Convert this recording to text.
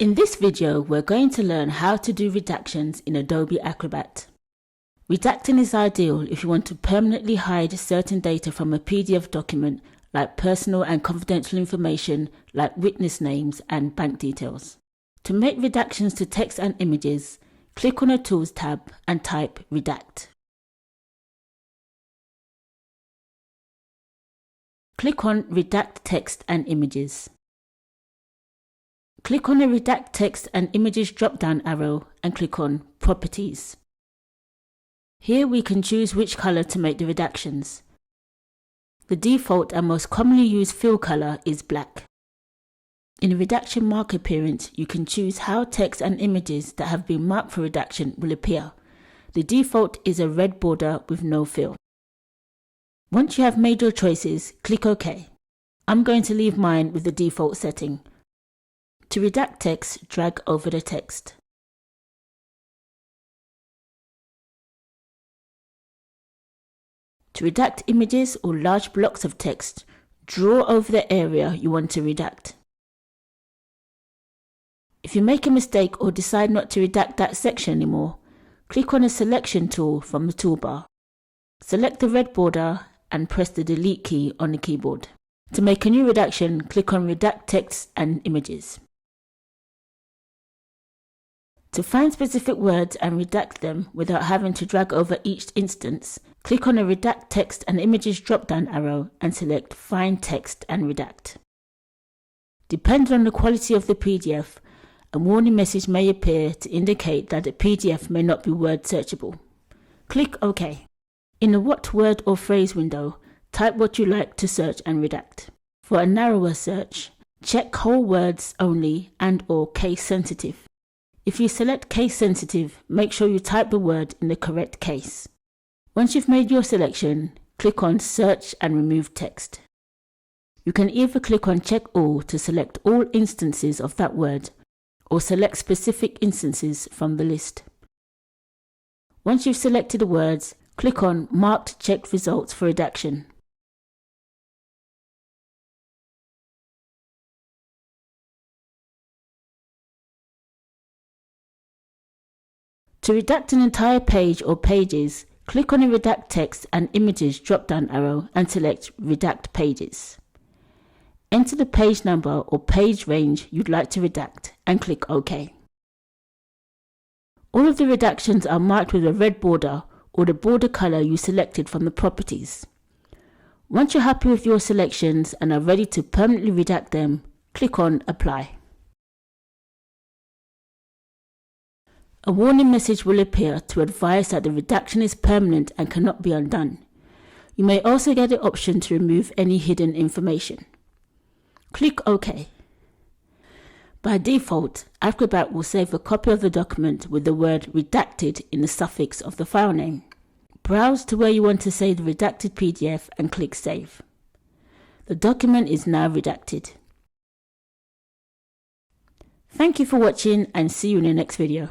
In this video, we're going to learn how to do redactions in Adobe Acrobat. Redacting is ideal if you want to permanently hide certain data from a PDF document, like personal and confidential information like witness names and bank details. To make redactions to text and images, click on the Tools tab and type Redact. Click on Redact Text and Images. Click on the Redact Text and Images drop-down arrow and click on Properties. Here we can choose which color to make the redactions. The default and most commonly used fill color is black. In the redaction mark appearance, you can choose how text and images that have been marked for redaction will appear. The default is a red border with no fill. Once you have made your choices, click OK. I'm going to leave mine with the default setting. To redact text, drag over the text. To redact images or large blocks of text, draw over the area you want to redact. If you make a mistake or decide not to redact that section anymore, click on the Selection tool from the toolbar. Select the red border and press the Delete key on the keyboard. To make a new redaction, click on Redact Text and Images. To find specific words and redact them without having to drag over each instance, click on the Redact Text and Images drop-down arrow and select Find Text and Redact. Depending on the quality of the PDF, a warning message may appear to indicate that the PDF may not be word searchable. Click OK. In the What Word or Phrase window, type what you like to search and redact. For a narrower search, check whole words only and/or case sensitive. If you select case sensitive, make sure you type the word in the correct case. Once you've made your selection, click on Search and Remove Text. You can either click on Check All to select all instances of that word, or select specific instances from the list. Once you've selected the words, click on Marked Checked Results for redaction. To redact an entire page or pages, click on the Redact Text and Images drop-down arrow and select Redact Pages. Enter the page number or page range you'd like to redact and click OK. All of the redactions are marked with a red border or the border color you selected from the properties. Once you're happy with your selections and are ready to permanently redact them, click on Apply. A warning message will appear to advise that the redaction is permanent and cannot be undone. You may also get the option to remove any hidden information. Click OK. By default, Acrobat will save a copy of the document with the word redacted in the suffix of the file name. Browse to where you want to save the redacted PDF and click Save. The document is now redacted. Thank you for watching and see you in the next video.